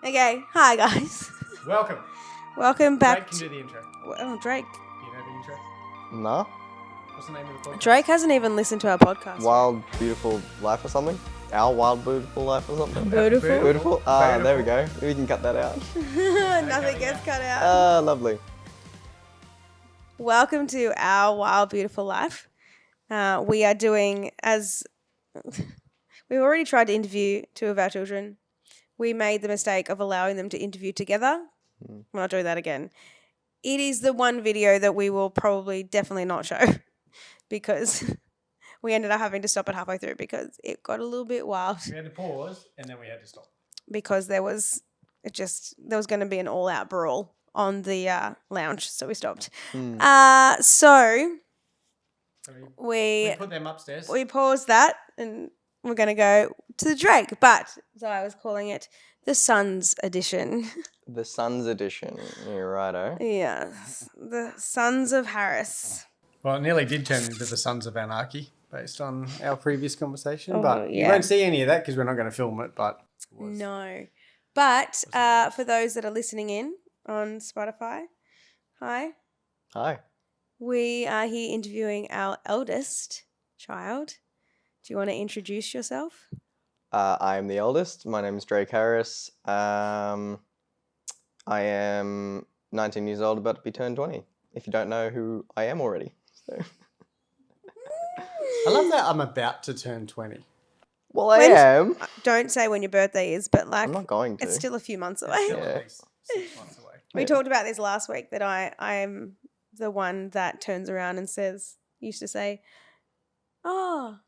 Okay, hi guys. Welcome. Welcome back. Drayk can do the intro. Oh, Drayk. Do you know the intro? Nah. What's the name of the podcast? Drayk hasn't even listened to our podcast. Wild, beautiful life or something? Our wild, beautiful life or something? Beautiful. Beautiful? There we go. We can cut that out. Nothing gets cut out. Lovely. Welcome to Our Wild Beautiful Life. We are doing, as we've already tried to interview two of our children. We made the mistake of allowing them to interview together. We're not doing that again. It is the one video that we will probably definitely not show because we ended up having to stop it halfway through because it got a little bit wild. We had to pause and then we had to stop. Because there was going to be an all-out brawl on the lounge, so we stopped. So we put them upstairs. we paused that and we're going to go to the Drake, but so I was calling it the Sons edition. The Sons edition. You're righto. Yes, the Sons of Harris. Well, it nearly did turn into the Sons of Anarchy based on our previous conversation, Oh, but yeah. you won't see any of that because we're not going to film it, but it was. No. But for those that are listening in on Spotify, hi. Hi. We are here interviewing our eldest child. Do you want to introduce yourself? I am the eldest. My name is Drayk Harris. I am 19 years old, about to be turned 20. If you don't know who I am already. So. I love that I'm about to turn 20. Well, I am. Don't say when your birthday is, but like I'm not going to. it's still a few months away. It's still Yeah. at least 6 months away. We talked about this last week that I'm the one that turns around and used to say, "Oh,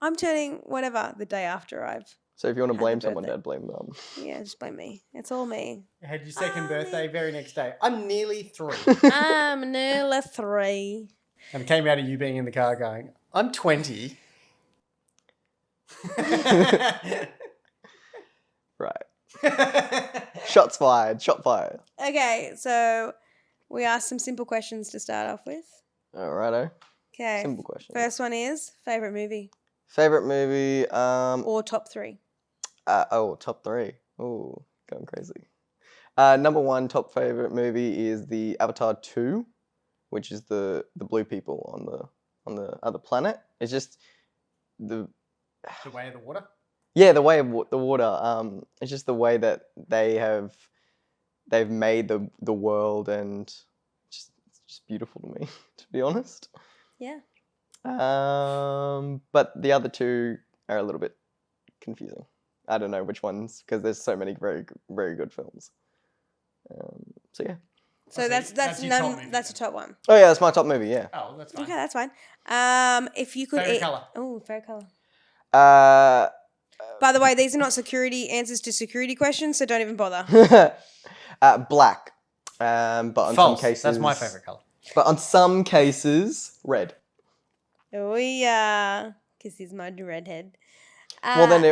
I'm turning whatever the day after I've." So if you want to Happy blame someone, birthday. Dad, blame them. Yeah, just blame me. It's all me. You had your second birthday very next day. I'm nearly 3. I'm nearly 3. And it came out of you being in the car going, I'm 20. Right. Shots fired. Shot fired. Okay, so we asked some simple questions to start off with. Alrighto. Okay. Simple question. First one is favorite movie Favorite movie? or top 3. Top 3. Oh, going crazy. Number 1 top favorite movie is the Avatar 2, which is the blue people on the other planet. It's just the way of the water? Yeah, the way of the water. It's just the way that they've made the world, and it's just beautiful to me, to be honest. Yeah. But the other two are a little bit confusing. I don't know which ones because there's so many very very good films. So yeah. So that's your top movie that's then. your top one. Oh yeah, that's my top movie. Yeah. Oh, that's fine. Okay, that's fine. If you could Favorite colour? Oh, favorite color. By By the way, these are not security answers to security questions, so don't even bother. black. But on False. some cases, That's my favourite colour. But on some cases, red. Oh yeah, because he's my redhead. Well, then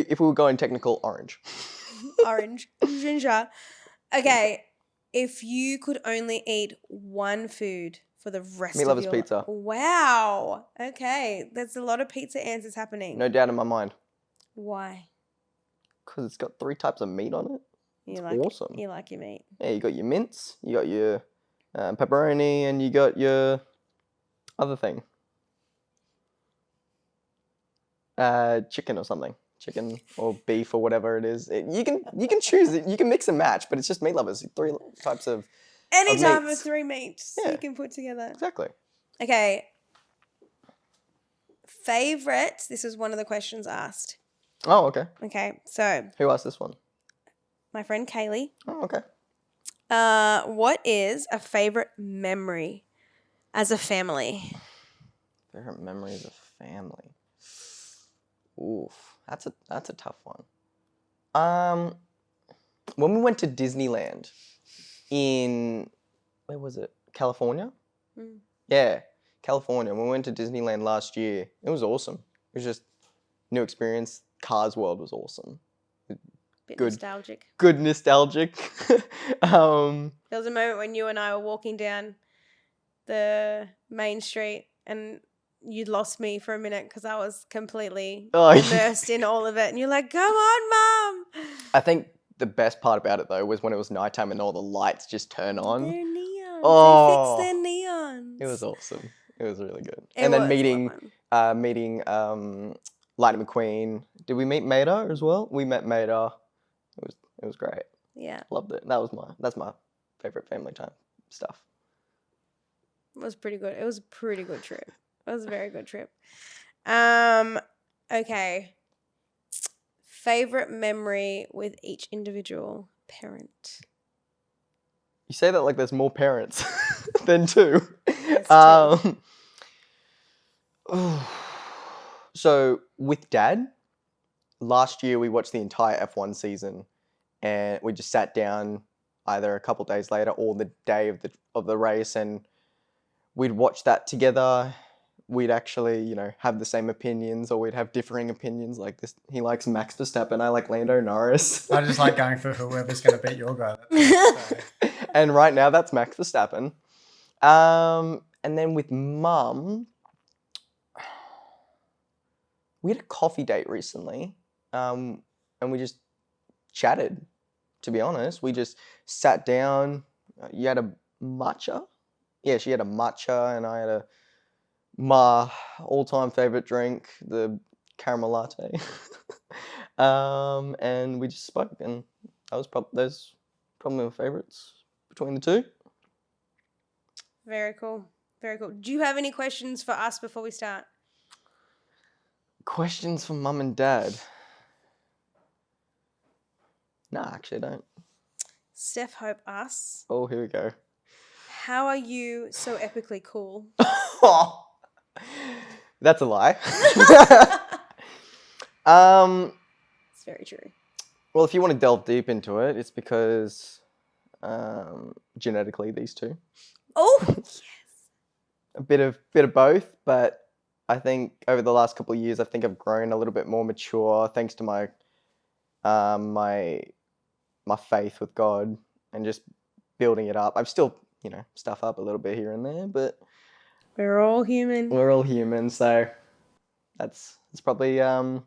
if we were going technical, orange. Orange, ginger. Okay, if you could only eat one food for the rest of Meatloaf's your pizza. Wow. Okay, there's a lot of pizza answers happening. No doubt in my mind. Why? Because it's got 3 types of meat on it. You awesome. You like your meat. Yeah, you got your mince, you got your pepperoni, and you got your other thing. Chicken or something. Chicken or beef or whatever it is. You can choose it. You can mix and match, but it's just meat lovers. 3 types of Any of type of meats. 3 meats Yeah. you can put together. Exactly. Okay. Favorite. This was one of the questions asked. Oh, okay. Okay, so Who asked this one? my friend Kaylee. Oh, okay. What is a favorite memory as a family? Favorite memories of family. Oof, that's a tough one. When we went to Disneyland in where was it? California? Mm. Yeah, California. When we went to Disneyland last year, it was awesome. It was just new experience. Cars World was awesome. Bit Good. nostalgic. Good nostalgic. There was a moment when you and I were walking down the main street and you lost me for a minute because I was completely Oh, immersed in all of it. And you're like, come on, Mum. I think the best part about it though was when it was nighttime and all the lights just turn on. They're neons. They fixed Oh, their neons. it was awesome. It was really good. It And then was a lot of fun. meeting Lightning McQueen. Did we meet Mater as well? We met Mater. It was great. Yeah, Loved it. That's my favorite family time stuff. it was pretty good. It was a pretty good trip. It was a very good trip. Okay. Favorite memory with each individual parent. You say that like there's more parents than two. There's two. So with Dad, last year we watched the entire F1 season, and we just sat down either a couple days later or the day of the race, and we'd watch that together. We'd actually, have the same opinions, or we'd have differing opinions. Like this, he likes Max Verstappen, I like Lando Norris. I just like going for whoever's going to beat your guy. And right now, that's Max Verstappen. And then with Mum, we had a coffee date recently, and we just chatted. To be honest, we just sat down. You had a matcha? Yeah, she had a matcha, and I had my all-time favorite drink, the caramel latte. And we just spoke, and those probably my favorites between the two. Very cool. Very cool. Do you have any questions for us before we start? Questions for Mum and Dad? No, actually I don't. Steph Hope asks, Oh, here we go. how are you so epically cool? That's a lie. It's very true. Well, if you want to delve deep into it, it's because genetically these two. Oh, yes. A bit of both, but I think over the last couple of years, I think I've grown a little bit more mature thanks to my my faith with God and just building it up. I've still, stuff up a little bit here and there, but We're all human. we're all human, so it's probably yeah.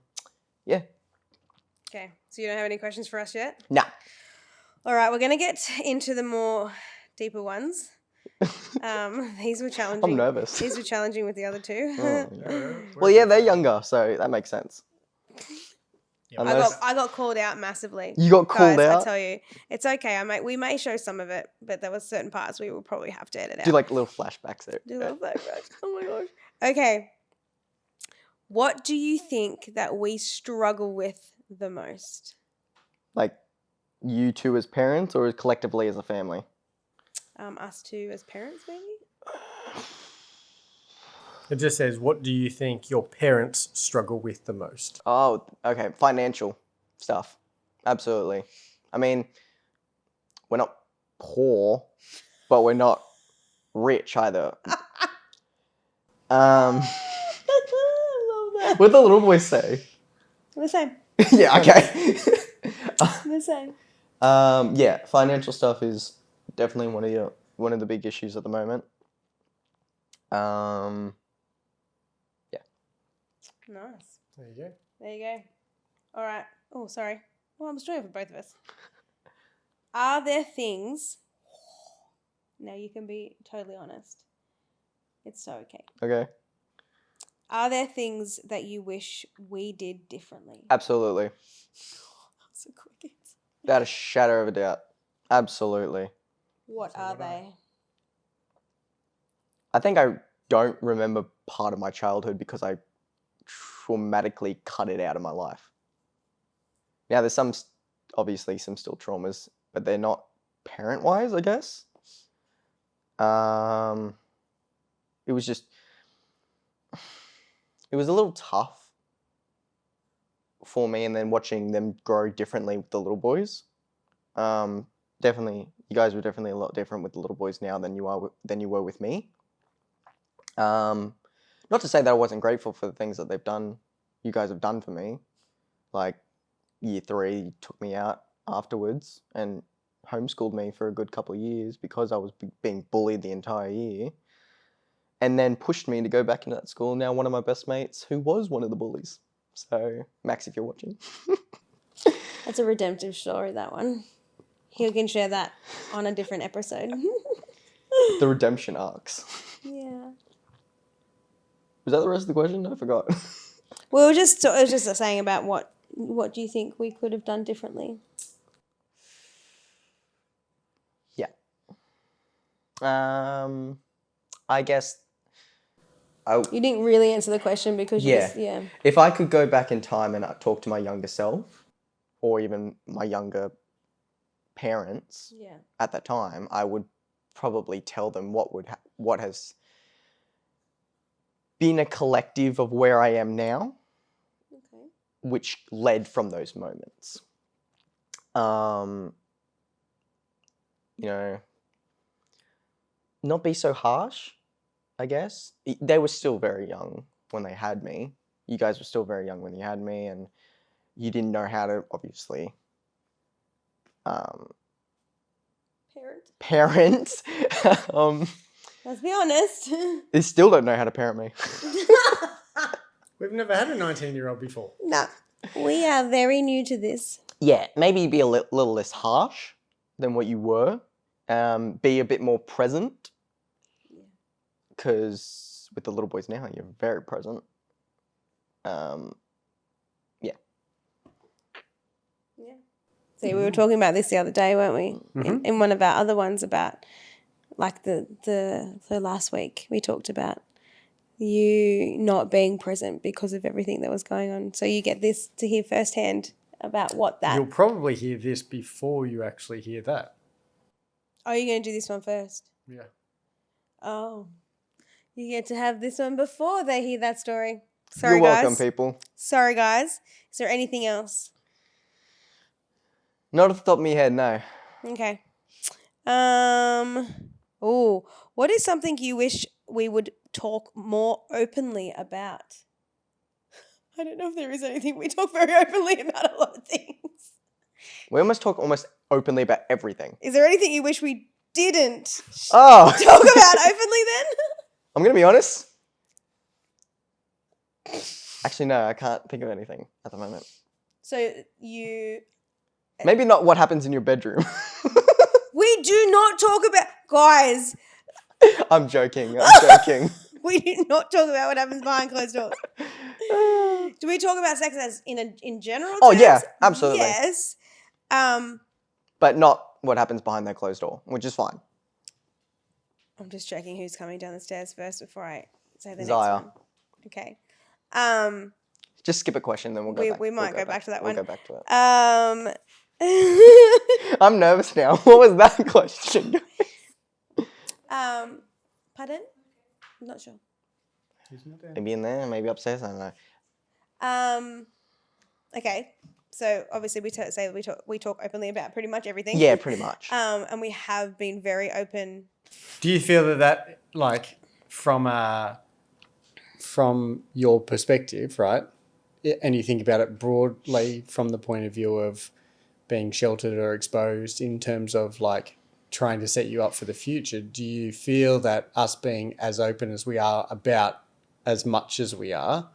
Okay, so you don't have any questions for us yet? Nah. All right, we're going to get into the more deeper ones. These were challenging. I'm nervous. These were challenging with the other two. Oh, yeah. Well, yeah, they're younger, so that makes sense. Yeah, I got called out massively. You got called Guys, out? I tell you, it's okay. We may show some of it, but there were certain parts we will probably have to edit out. Do like little flashbacks there. Do little flashbacks. Oh my gosh. Okay. What do you think that we struggle with the most? Like you two as parents or collectively as a family? Us two as parents, maybe? It just says, what do you think your parents struggle with the most? Oh, okay. Financial stuff. Absolutely. I mean, we're not poor, but we're not rich either. I love that. What did the little boys say? The same. Yeah, okay. The same. Yeah, financial stuff is definitely one of the big issues at the moment. Nice. There you go. There you go. All right. Oh, sorry. Well, I'm doing it for both of us. Are there things... Now you can be totally honest. It's so okay. Okay. Are there things that you wish we did differently? Absolutely. That's a quick answer. Without a shadow of a doubt. Absolutely. What are they? I think I don't remember part of my childhood because I traumatically cut it out of my life. Now, there's obviously some still traumas, but they're not parent-wise, I guess. It was a little tough for me, and then watching them grow differently with the little boys. Definitely, you guys were definitely a lot different with the little boys now than you were with me. Not to say that I wasn't grateful for the things that you guys have done for me. Like year 3, you took me out afterwards and homeschooled me for a good couple of years because I was being bullied the entire year. And then pushed me to go back into that school. Now one of my best mates who was one of the bullies. So, Max, if you're watching. That's a redemptive story, that one. He can share that on a different episode. The redemption arcs. Yeah. Was that the rest of the question? I forgot. Well, it was just saying about what do you think we could have done differently? Yeah. I guess. You didn't really answer the question because you just, yeah. If I could go back in time and talk to my younger self, or even my younger parents Yeah. at that time, I would probably tell them what has been a collective of where I am now, Okay. which led from those moments. You know, not be so harsh, I guess. They were still very young when they had me. You guys were still very young when you had me, and you didn't know how to, obviously, parent. Let's be honest. They still don't know how to parent me. We've never had a 19-year-old before. No. We are very new to this. Yeah, maybe be a little less harsh than what you were. Be a bit more present. Because with the little boys now, you're very present. Yeah. Yeah. See, we were talking about this the other day, weren't we? Mm-hmm. In one of our other ones about, like the last week, we talked about you not being present because of everything that was going on. So you get this to hear firsthand about what that. You'll probably hear this before you actually hear that. Oh, you're going to do this one first? Yeah. Oh. You get to have this one before they hear that story. Sorry, You're welcome, guys. people. Sorry, guys. Is there anything else? Not off the top of my head, no. Okay. Oh, what is something you wish we would talk more openly about? I don't know if there is anything. We talk very openly about a lot of things. We almost talk almost openly about everything. Is there anything you wish we didn't Oh! talk about openly then? I'm going to be honest. Actually, no, I can't think of anything at the moment. So you... Maybe not what happens in your bedroom. We do not talk about... Guys, I'm joking. we do not talk about what happens behind closed doors. Do we talk about sex as in general terms? Oh, yeah, absolutely. Yes. But not what happens behind that closed door, which is fine. I'm just checking who's coming down the stairs first before I say the Zaya. next one. Okay. Just skip a question, then we'll go back. We might go back to that one. We'll go back to it. I'm nervous now. What was that question? Pardon? I'm not sure. Maybe in there, maybe upstairs, I don't know. Okay. So obviously we talk openly about pretty much everything. Yeah, pretty much. And we have been very open. Do you feel that like from your perspective, right? And you think about it broadly from the point of view of being sheltered or exposed in terms of like trying to set you up for the future, do you feel that us being as open as we are about as much as we are,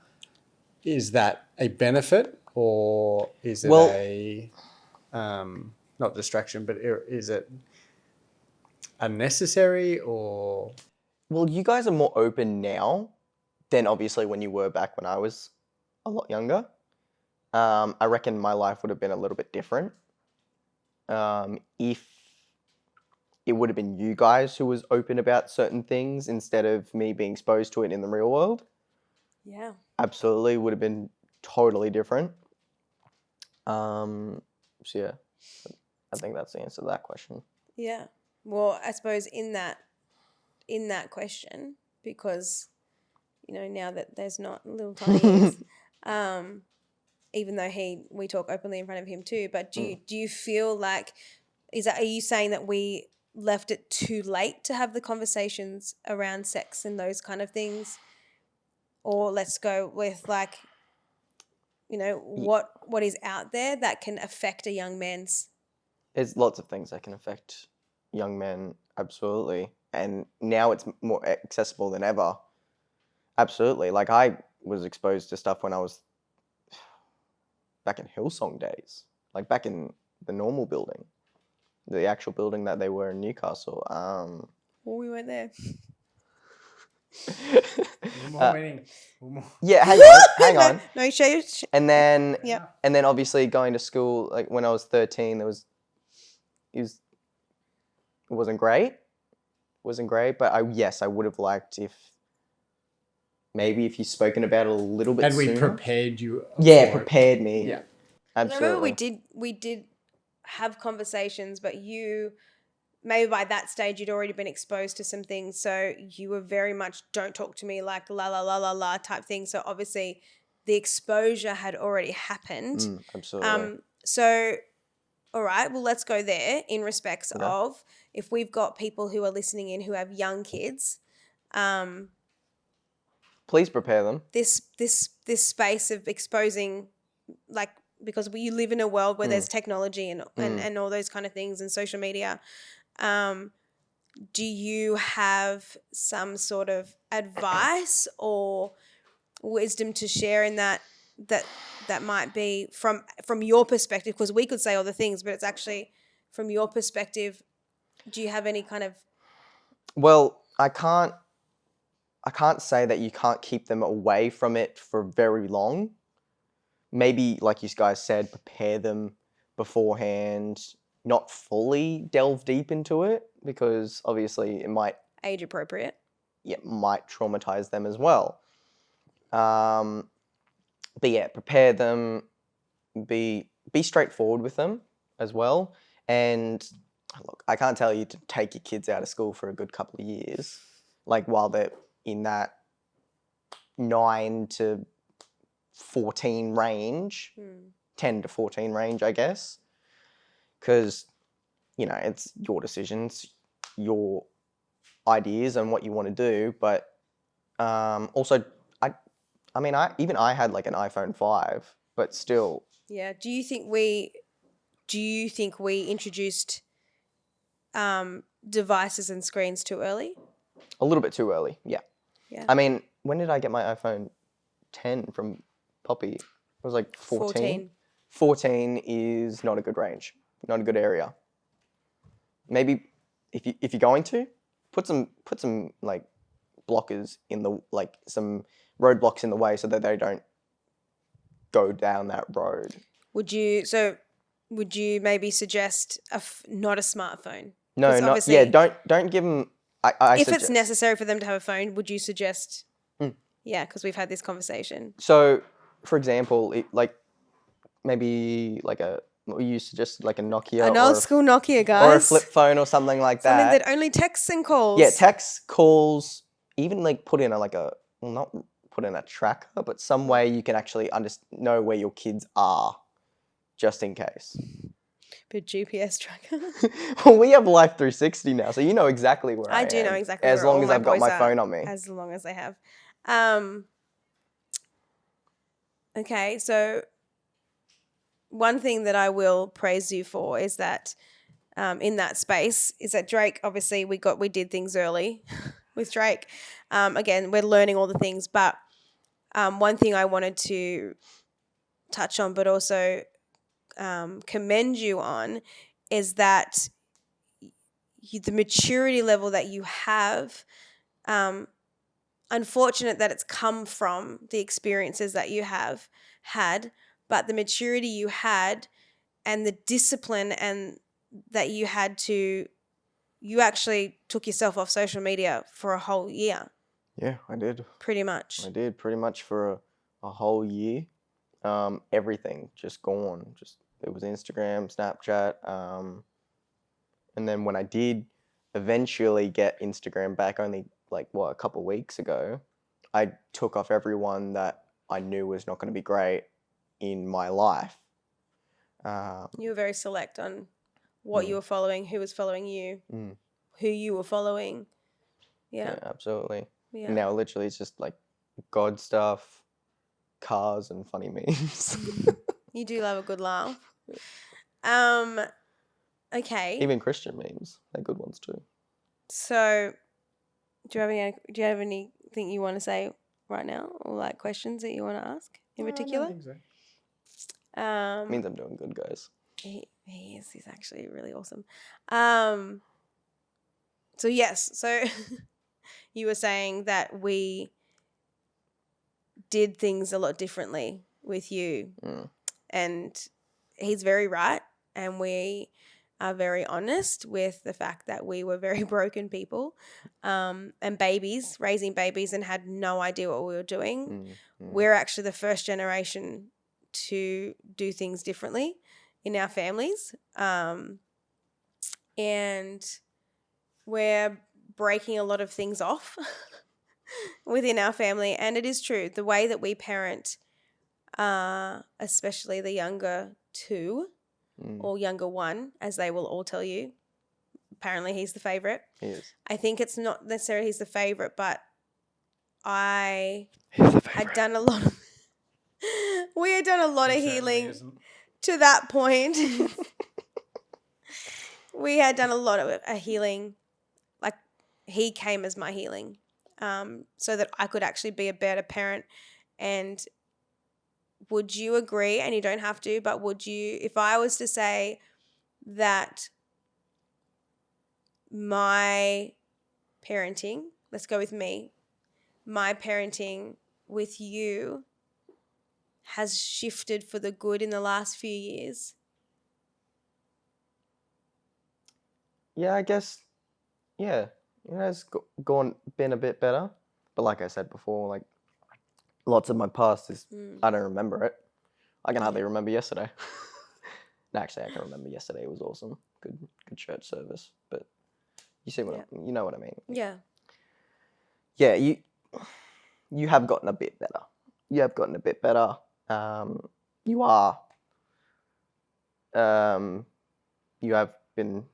is that a benefit or is it a, not distraction, but is it unnecessary or? Well, you guys are more open now than obviously when you were back when I was a lot younger. I reckon my life would have been a little bit different if it would have been you guys who was open about certain things instead of me being exposed to it in the real world. Yeah. Absolutely would have been totally different. So yeah, I think that's the answer to that question. Yeah. Well, I suppose in that question, because now that there's not little tiny ears, even though we talk openly in front of him too, but do you feel like are you saying that we left it too late to have the conversations around sex and those kind of things? Or let's go with like, what is out there that can affect a young man's? There's lots of things that can affect young men, absolutely. And now it's more accessible than ever. Absolutely. I was exposed to stuff when I was back in Hillsong days. like back in the normal building, the actual building that they were in Newcastle. Well, we went there. Yeah, hang on. No, show. And then, Yeah. and then obviously going to school, like when I was 13, it wasn't great. But I would have liked if you've spoken about it a little bit Had we sooner. prepared you? Yeah, for it? prepared me. Yeah. Absolutely. I remember we did have conversations, but you maybe by that stage you'd already been exposed to some things, so you were very much don't talk to me like la la la la la type thing. So obviously the exposure had already happened. Absolutely. So all right, well let's go there in respects Okay. of if we've got people who are listening in who have young kids, Please prepare them. this space of exposing, like, because we live in a world where there's technology and all those kind of things and social media. Do you have some sort of advice or wisdom to share in that might be from your perspective? Because we could say all the things, but it's actually from your perspective. Do you have any kind of? Well, I can't say that you can't keep them away from it for very long. Maybe, like you guys said, prepare them beforehand, not fully delve deep into it, because obviously it might Age appropriate. might traumatize them as well. But yeah, prepare them, be straightforward with them as well. And look, I can't tell you to take your kids out of school for a good couple of years, like while they're in that 9 to 14 range, 10 to 14 range, I guess, because, it's your decisions, your ideas and what you want to do. But also, I had like an iPhone 5, but still. Yeah. Do you think we introduced devices and screens too early? A little bit too early, yeah. Yeah. I mean, when did I get my iPhone 10 from Poppy? It was like 14. 14 is not a good range, not a good area. Maybe if you're going to put some like blockers in the, like some roadblocks in the way so that they don't go down that road. Would you maybe suggest not a smartphone? No, not yeah. Don't give them. If it's necessary for them to have a phone, would you suggest? Yeah, because we've had this conversation. So, for example, maybe like you suggested like a Nokia, an old school Nokia, guys, or a flip phone or something like that. Something that only texts and calls. Yeah, texts, calls, even like put in not put in a tracker, but some way you can actually know where your kids are, just in case. But GPS tracker. Well, we have Life 360 now, so you know exactly where I am. I do know exactly as where long all as my I've got boys my are, phone on me. As long as they have. Okay, so one thing that I will praise you for is that in that space is that Drayk, obviously we did things early with Drayk. Again, we're learning all the things, but one thing I wanted to touch on, but also commend you on, is that the maturity level that you have. Unfortunate that it's come from the experiences that you have had, but the maturity you had and the discipline and that you had to, you actually took yourself off social media for a whole year. Yeah, I did. Pretty much. I did pretty much for a whole year. Everything just gone. It was Instagram, Snapchat, and then when I did eventually get Instagram back, only a couple of weeks ago, I took off everyone that I knew was not going to be great in my life. You were very select on what you were following, who was following you, who you were following. Yeah, absolutely. Yeah. And now literally it's just like God stuff, cars, and funny memes. You do love a good laugh. Okay. Even Christian memes, they're good ones too. So, do you have anything you want to say right now, or like questions that you want to ask in particular? I don't think so. Means I'm doing good, guys. He is. He's actually really awesome. So yes. So you were saying that we did things a lot differently with you, and he's very right, and we are very honest with the fact that we were very broken people, and raising babies, and had no idea what we were doing. We're actually the first generation to do things differently in our families, and we're breaking a lot of things off within our family. And it is true, the way that we parent, especially the younger two or younger one, as they will all tell you. Apparently he's the favorite. He is. I think it's not necessarily he's the favorite, but I He's the had done a lot of we had done a lot of He certainly healing isn't. to that point. We had done a lot of healing. Like, he came as my healing, so that I could actually be a better parent. And would you agree, and you don't have to, but would you, if I was to say that my parenting, let's go with me, my parenting with you has shifted for the good in the last few years? Yeah, I guess. Yeah, it's been a bit better. But like I said before, like lots of my past is I don't remember it. I can hardly remember yesterday. No, actually, I can remember yesterday. It was awesome. Good church service. But you see what you know what I mean? Yeah. Yeah, you have gotten a bit better. You have gotten a bit better. You are. You have been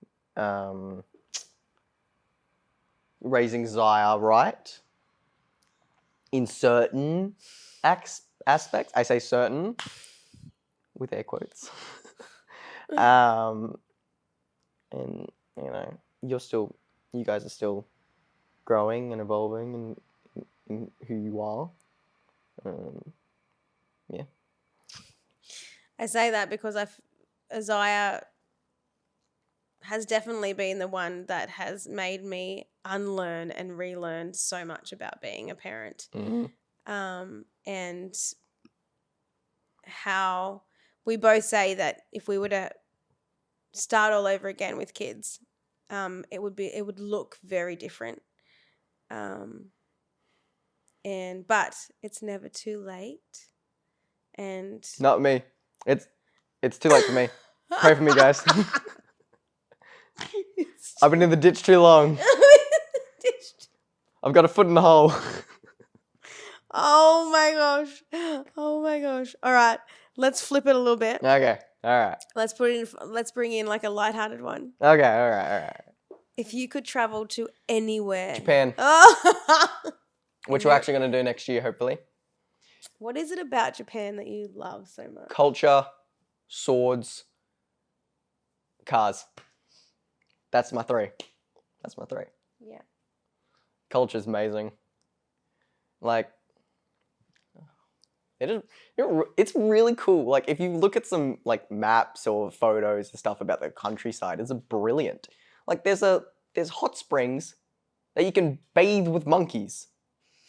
raising Zaya right in certain aspects. I say certain with air quotes. And you guys are still growing and evolving in who you are. Yeah. I say that because Isaiah has definitely been the one that has made me unlearn and relearn so much about being a parent. And how we both say that if we were to start all over again with kids, it would look very different. But it's never too late. And Not me. It's too late for me. Pray for me, guys. I've been in the ditch too long. I've got a foot in the hole. Oh my gosh. Oh my gosh. All right. Let's flip it a little bit. Okay. All right. Let's bring in like a lighthearted one. Okay. All right. If you could travel to anywhere. Japan. Oh. Which we're actually going to do next year, hopefully. What is it about Japan that you love so much? Culture, swords, cars. That's my three. Yeah. Culture's amazing. Like, it's really cool. Like, if you look at some like maps or photos and stuff about the countryside, it's brilliant. Like, there's hot springs that you can bathe with monkeys.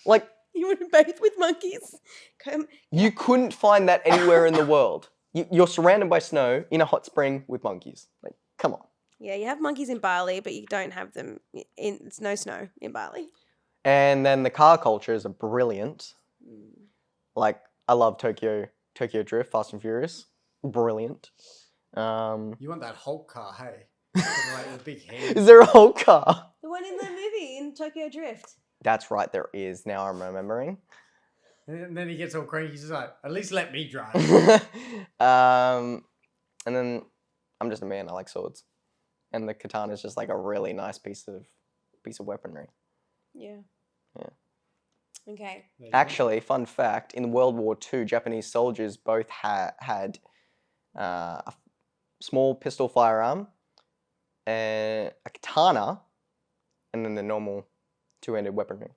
Like, you want to bathe with monkeys? You couldn't find that anywhere in the world. You're surrounded by snow in a hot spring with monkeys. Like, come on. Yeah, you have monkeys in Bali, but you don't have them it's no snow in Bali. And then the car cultures are brilliant. Like, I love Tokyo Drift, Fast and Furious. Brilliant. You want that Hulk car, hey? Like the big head. Is there a whole car? The one in the movie, in Tokyo Drift. That's right, there is. Now I'm remembering. And then he gets all cranky. He's just like, at least let me drive. And then I'm just a man. I like swords, and the katana is just like a really nice piece of weaponry. Yeah. Okay. Actually, fun fact: in World War II, Japanese soldiers both had a small pistol firearm, a katana, and then the normal two-handed weaponry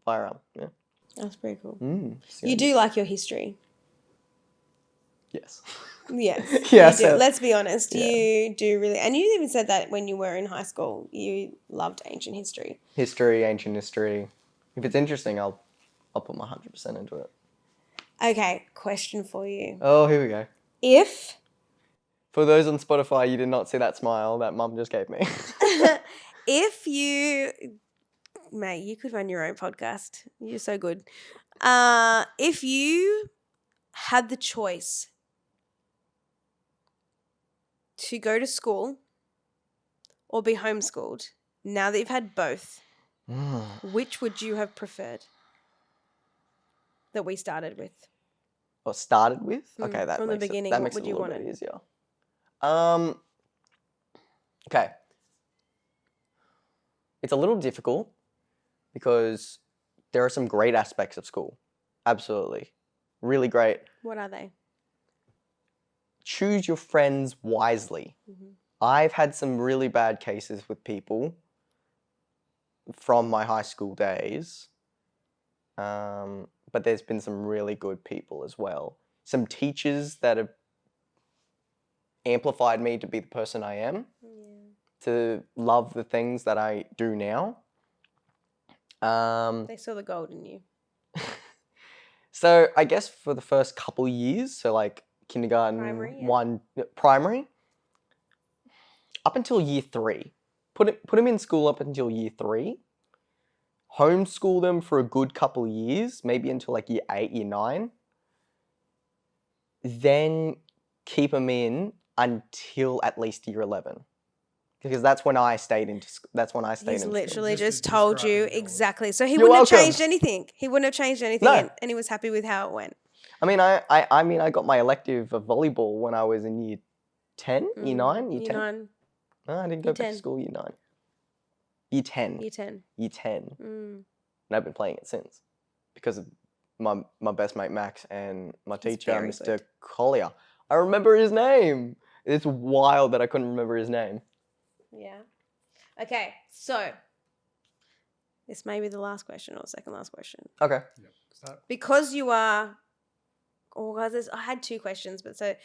firearm. Yeah. That's pretty cool. Mm, You do like your history. Yes. Yes. Yes. You do. Let's be honest. Yeah. You do really. And you even said that when you were in high school. You loved ancient history. History, ancient history. If it's interesting, I'll put my 100% into it. Okay, question for you. Oh, here we go. If For those on Spotify, you did not see that smile that Mum just gave me. if you, mate, you could run your own podcast. You're so good. If you had the choice to go to school or be homeschooled, now that you've had both, which would you have preferred? That we started with. Or started with? Okay, that from the makes beginning, that what makes would it a you little want bit it? easier. Okay. It's a little difficult because there are some great aspects of school. Absolutely. Really great. What are they? Choose your friends wisely. I've had some really bad cases with people from my high school days. But there's been some really good people as well. Some teachers that have amplified me to be the person I am, to love the things that I do now. They saw the gold in you. So I guess for the first couple years, so like kindergarten, primary, up until year 3, put him in school up until year 3. Homeschool them for a good couple years, maybe until like year 8, year 9. Then keep them in until at least year 11. Because that's when I stayed in He's school. literally Just just told you describing yours. exactly. So he You're wouldn't have welcome. changed anything. He wouldn't have changed anything, No. and he was happy with how it went. I mean, I got my elective of volleyball when I was in year 10, year 9, year 10. 9. No, I didn't go Year back to 10. school year 9. Year 10. Year 10. Year 10. Mm. And I've been playing it since because of my best mate Max and my teacher, very Mr. good. Collier. I remember his name. It's wild that I couldn't remember his name. Yeah. Okay, so this may be the last question or second last question. Okay. Because you are, guys, I had 2 questions, but so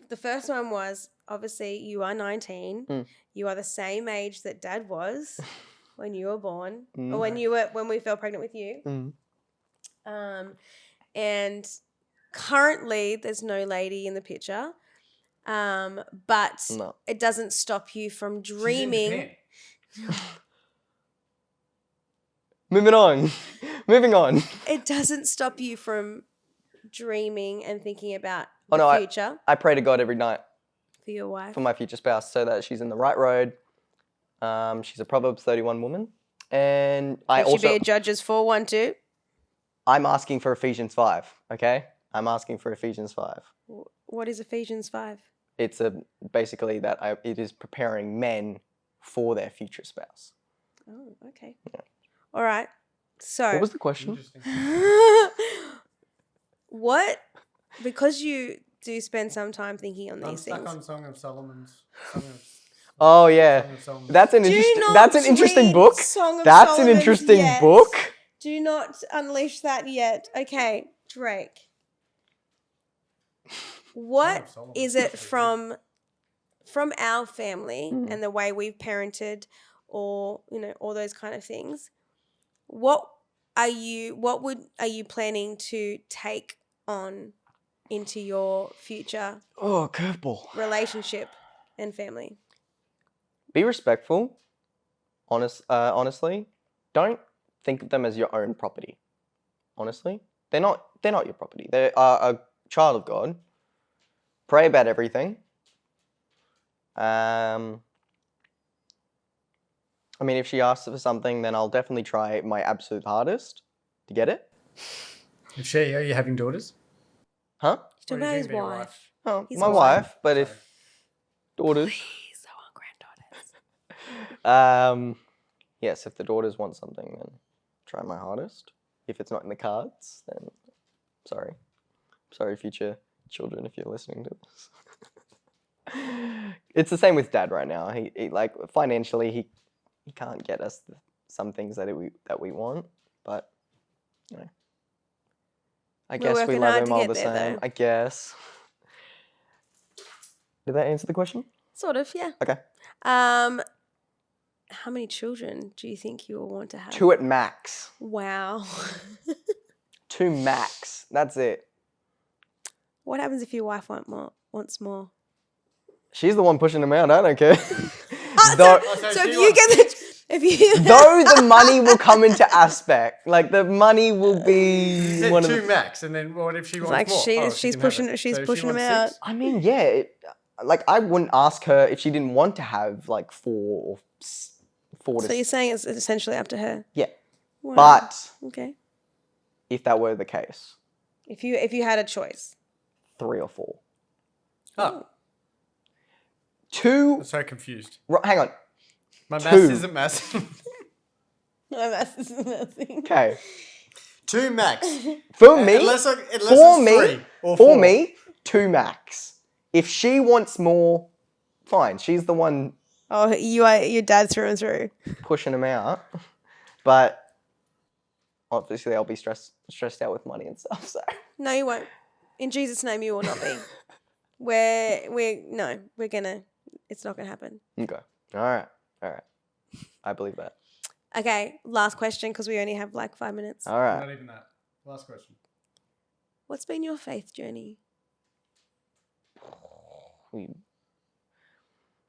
the first one was obviously you are 19. You are the same age that Dad was when you were born, or when we fell pregnant with you. And currently there's no lady in the picture, but No. it doesn't stop you from dreaming. Moving on. Moving on. It doesn't stop you from dreaming and thinking about Oh, the no, future I pray to God every night for your wife. for my future spouse so that she's in the right road. She's a Proverbs 31 woman. And Could she be a Judges 4:1-2? I'm asking for Ephesians 5, okay? I'm asking for Ephesians 5. What is Ephesians 5? It's basically that it is preparing men for their future spouse. Oh, okay. Yeah. All right. So what was the question? What? Because you do spend some time thinking on these I'm stuck things. on Song of Solomon's. Oh yeah, that's an interesting book. That's an interesting book. Do not unleash that yet. Okay, Drake. What is it from our family and the way we've parented, or all those kind of things? What are you planning to take on into your future curveball relationship and family? Be respectful. Honestly, don't think of them as your own property. Honestly, they're not your property. They are a child of God. Pray about everything. I mean, if she asks for something, then I'll definitely try my absolute hardest to get it. Are you having daughters? Huh? He's talking about his wife. Oh, His my wife. But if daughters, please, I want granddaughters. Yes, if the daughters want something, then try my hardest. If it's not in the cards, then sorry, future children, if you're listening to this. It's the same with Dad right now. He like financially, he can't get us some things that we want, but I guess we love him all the same. I guess. Did that answer the question? Sort of, yeah. Okay. How many children do you think you will want to have? 2 at max. Wow. 2 max. That's it. What happens if your wife wants more? She's the one pushing them out. I don't care. So so if she you wants get if you Though the money will come into aspect, like the money will You be said one of 2 the. max, and then what if she wants like more? she's can have pushing it. she's So if she pushing them wants out. 6? I mean, yeah. Like I wouldn't ask her if she didn't want to have like 4 So to. you're saying it's essentially up to her. Yeah. Wow. But Okay. if that were the case, If you had a choice. 3 or 4. Oh, 2. I'm so confused. Hang on. My 2. maths isn't maths. No, that's nothing. Okay. 2 max. For me, Unless for it's me, 3 or 4. for me, 2 max. If she wants more, fine. She's the one Oh, you are your dad through and through. pushing him out. But obviously, I'll be stressed out with money and stuff. So No, you won't. In Jesus' name, you will not be. We're gonna. It's not gonna happen. okay, all right. I believe that. Okay, last question because we only have like 5 minutes. All right. Not even that. Last question. What's been your faith journey?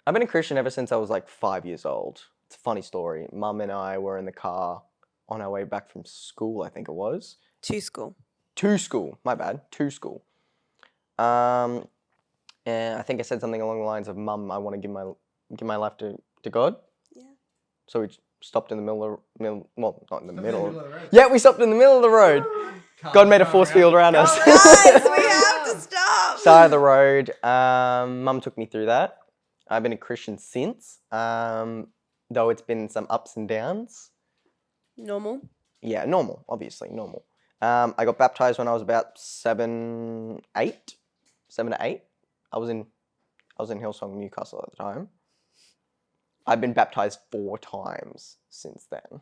I've been a Christian ever since I was like 5 years old. It's a funny story. Mum and I were in the car on our way back from school, I think it was. To school. To school. My bad. To school. And I think I said something along the lines of, "Mum, I want to give my life to God." Yeah. So we stopped in the well, not in the middle. of the road. Yeah, we stopped in the middle of the road. God made a force field around us. Guys, we have to stop. Side of the road. Mum took me through that. I've been a Christian since, though it's been some ups and downs. Normal. Yeah, normal, obviously, normal. I got baptized when I was about 7 to 8. I was in Hillsong, Newcastle at the time. I've been baptized 4 times since then,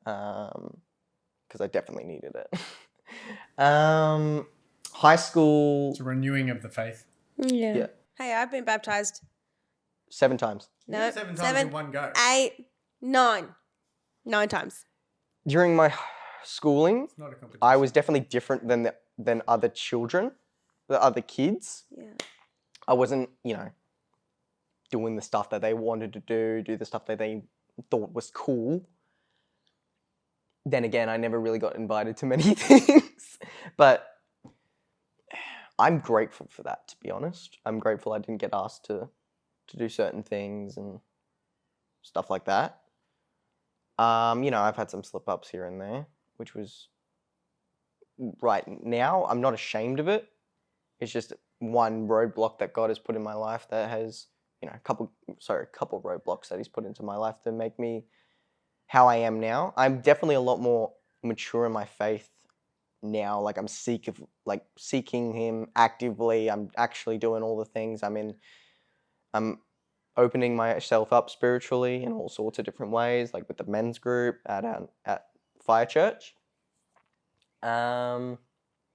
because I definitely needed it. High school, It's a renewing of the faith. Yeah. Yeah. Hey, I've been baptized. 7 times. No, 7 times in one go. 8, 9. 9 times. During my schooling, It's not a competition. I was definitely different than other children, the other kids. Yeah. I wasn't, doing the stuff that they wanted to do the stuff that they thought was cool. Then again, I never really got invited to many things. But I'm grateful for that, to be honest. I'm grateful I didn't get asked to do certain things and stuff like that. I've had some slip-ups here and there, which was right now. I'm not ashamed of it. It's just one roadblock that God has put in my life that has, a couple roadblocks that He's put into my life to make me how I am now. I'm definitely a lot more mature in my faith now. Like I'm seeking Him actively. I'm actually doing all the things. I'm opening myself up spiritually in all sorts of different ways, like with the men's group at Fire Church. And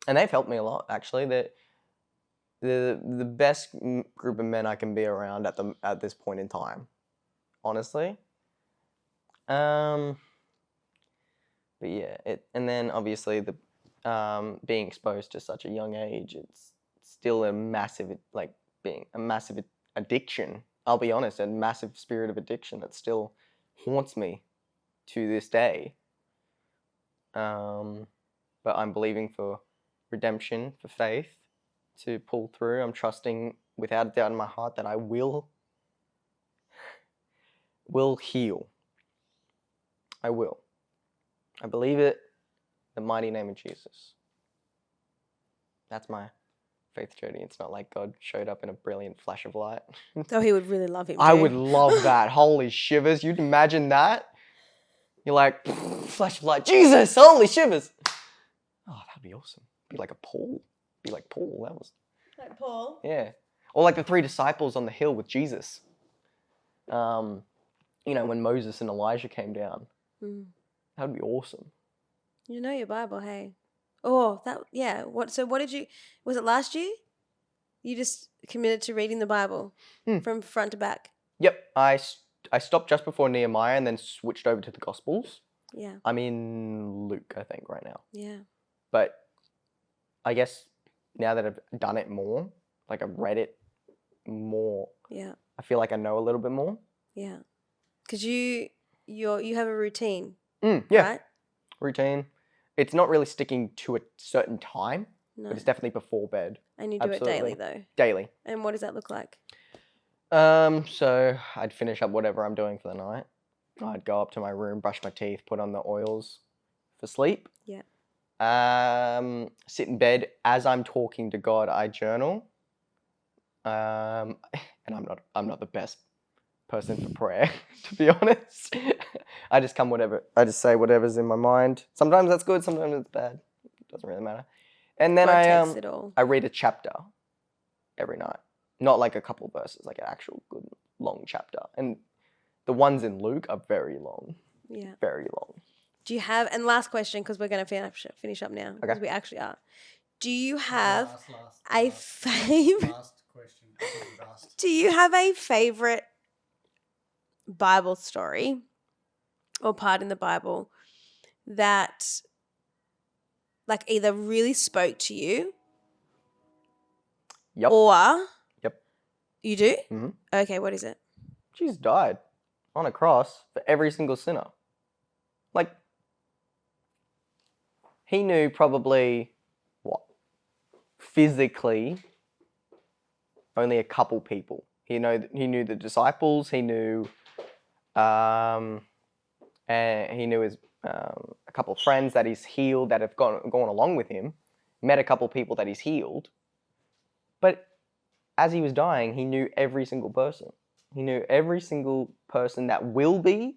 they've helped me a lot, actually. They're the best group of men I can be around at this point in time, honestly. But yeah, and then obviously the being exposed to such a young age, it's still a massive addiction. I'll be honest, a massive spirit of addiction that still haunts me to this day. But I'm believing for redemption, for faith to pull through. I'm trusting without a doubt in my heart that I will heal. I will. I believe it in the mighty name of Jesus. That's my faith journey. It's not like God showed up in a brilliant flash of light. Though He would really love him. I too. would love that. Holy shivers. You'd imagine that? You're like, flash of light. Jesus, holy shivers. Oh, that'd be awesome. Be like a Paul. Be like Paul. That was... Like Paul. Yeah. Or like the 3 disciples on the hill with Jesus. When Moses and Elijah came down. Mm. That would be awesome. You know your Bible, hey. Oh, that yeah. So what did you? Was it last year? You just committed to reading the Bible from front to back. Yep. I stopped just before Nehemiah and then switched over to the Gospels. Yeah. I'm in Luke, I think, right now. Yeah. But I guess now that I've done it more, like I've read it more, Yeah. I feel like I know a little bit more. Yeah. Because you have a routine, Yeah. right? Routine. It's not really sticking to a certain time, No. but it's definitely before bed. And you do it daily, though. Daily. And what does that look like? So I'd finish up whatever I'm doing for the night. I'd go up to my room, brush my teeth, put on the oils for sleep. Yeah. Sit in bed as I'm talking to God. I journal. And I'm not the best person for prayer, to be honest. I just say whatever's in my mind. Sometimes that's good, sometimes it's bad. It doesn't really matter. And then God takes it all. I read a chapter every night. Not like a couple verses, like an actual good long chapter. And the ones in Luke are very long. Yeah. Very long. Do you have, and last question, because we're going to finish up now, because we actually are. Do you have a favorite? Last question. Do you have a favorite Bible story or part in the Bible that like either really spoke to you Yep. or Yep. You do? Mm-hmm. Okay, what is it? Jesus died on a cross for every single sinner. Like, he knew probably, physically, only a couple people. He knew the disciples. He knew, and he knew his a couple of friends that he's healed that have gone along with him. Met a couple of people that he's healed. But as he was dying, he knew every single person. He knew every single person that will be,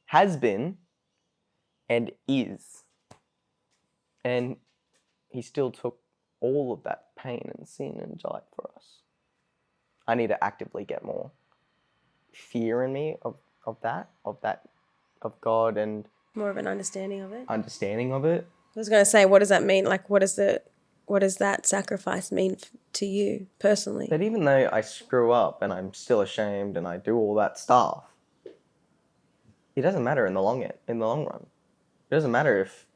has been, and is. And he still took all of that pain and sin and died for us. I need to actively get more fear in me of God and More of an understanding of it. I was going to say, what does that mean? Like, what does that sacrifice mean to you personally? That even though I screw up and I'm still ashamed and I do all that stuff, it doesn't matter in the long run. It doesn't matter if.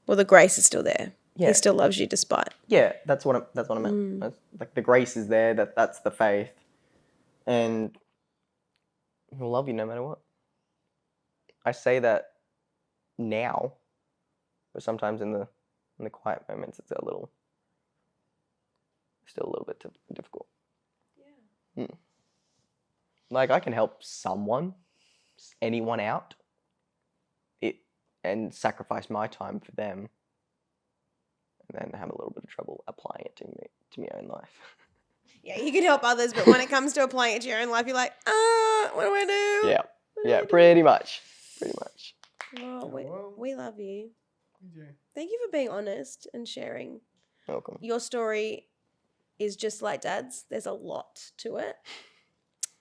Well, the grace is still there. Yeah. He still loves you despite. Yeah, that's what I meant. That's, like, the grace is there. That's the faith, and he'll love you no matter what. I say that now, but sometimes in the quiet moments, it's still a little bit difficult. Yeah. Like, I can help anyone out, and sacrifice my time for them, and then have a little bit of trouble applying it to my own life. Yeah, you can help others, but when it comes to applying it to your own life, you're like, what do I do? Yeah, pretty much. Well, we love you. We do. Thank you for being honest and sharing. Welcome. Your story is just like Dad's. There's a lot to it.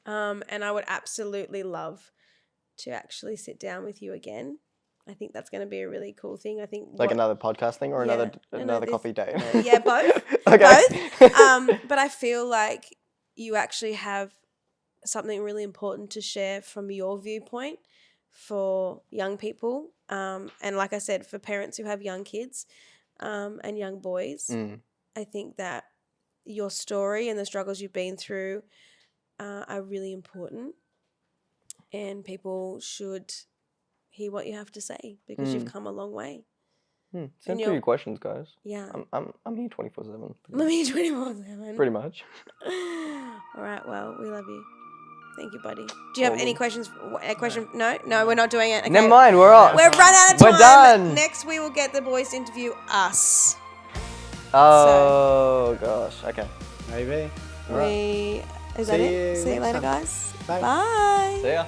And I would absolutely love to actually sit down with you again. I think that's going to be a really cool thing. I think like another podcast thing or another coffee date. Yeah, both. Okay. Both. But I feel like you actually have something really important to share from your viewpoint for young people. And like I said, for parents who have young kids and young boys, I think that your story and the struggles you've been through are really important, and people should hear what you have to say because you've come a long way. Send through your questions, guys. Yeah. I'm here 24/7. I'm here 24/7. Pretty much. All right. Well, we love you. Thank you, buddy. Do you have any questions? A question? No, we're not doing it. Okay. Never mind. We're off. We've run out of time. We're done. Next, we will get the boys to interview us. Oh gosh. Okay. Maybe. Is that it? See you later, guys. Bye. Bye. See ya.